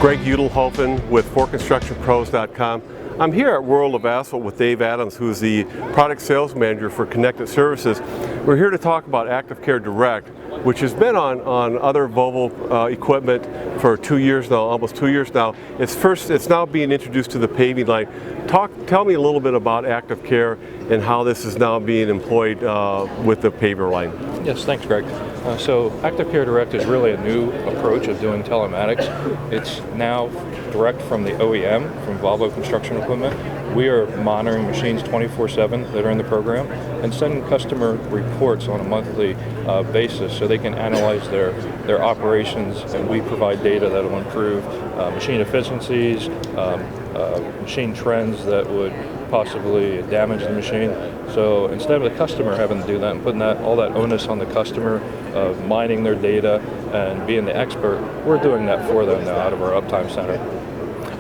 Greg Udelhofen with ForConstructionPros.com. I'm here at World of Asphalt with Dave Adams, who is the product sales manager for Connected Services. We're here to talk about ActiveCare Direct, which has been on other Volvo equipment for 2 years now, almost 2 years now. It's now being introduced to the paving line. Tell me a little bit about ActiveCare and how this is now being employed with the paver line. Yes, thanks, Greg. So ActiveCare Direct is really a new approach of doing telematics. It's now direct from the OEM, from Volvo Construction Equipment. We are monitoring machines 24/7 that are in the program and sending customer reports on a monthly basis so they can analyze their operations, and we provide data that will improve machine efficiencies, machine trends that would possibly damage the machine. So instead of the customer having to do that and putting all that onus on the customer of mining their data and being the expert, we're doing that for them now out of our Uptime Center.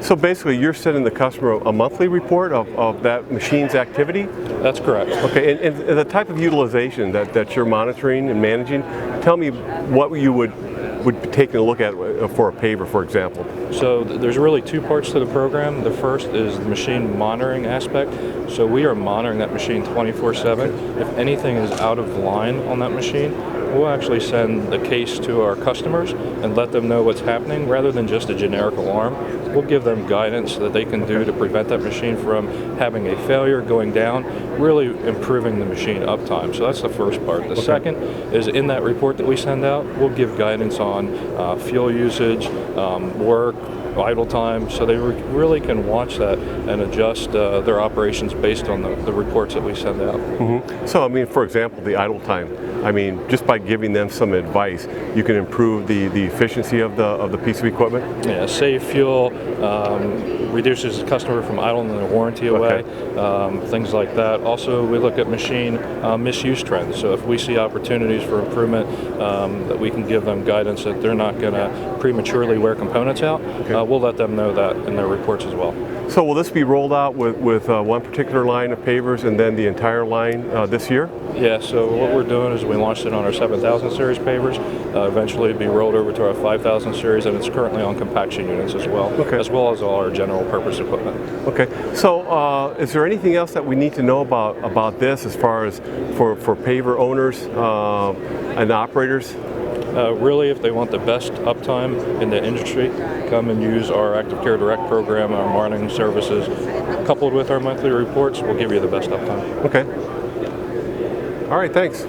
So basically you're sending the customer a monthly report of that machine's activity? That's correct. Okay, and the type of utilization that you're monitoring and managing, tell me what you would be taking a look at for a paver, for example. So there's really two parts to the program. The first is the machine monitoring aspect. So we are monitoring that machine 24/7. If anything is out of line on that machine, we'll actually send the case to our customers and let them know what's happening rather than just a generic alarm. We'll give them guidance that they can do to prevent that machine from having a failure, going down, really improving the machine uptime. So that's the first part. The second is in that report that we send out, we'll give guidance on fuel usage, work, idle time, so they really can watch that and adjust their operations based on the reports that we send out. Mm-hmm. So I mean, for example, the idle time, I mean, just by giving them some advice, you can improve the efficiency of the piece of equipment? Yeah, save fuel, reduces the customer from idling their warranty away, things like that. Also, we look at machine misuse trends. So if we see opportunities for improvement, that we can give them guidance that they're not going to prematurely wear components out, we'll let them know that in their reports as well. So will this be rolled out with one particular line of pavers and then the entire line this year? Yeah, so what we're doing is we launched it on our 7000 series pavers. Eventually it'll be rolled over to our 5000 series, and it's currently on compaction units as well, as well as all our general purpose equipment. Okay, so is there anything else that we need to know about this as far as for paver owners and operators? Really, if they want the best uptime in the industry, come and use our ActiveCare Direct program, our monitoring services. Coupled with our monthly reports, we'll give you the best uptime. Okay. All right, thanks.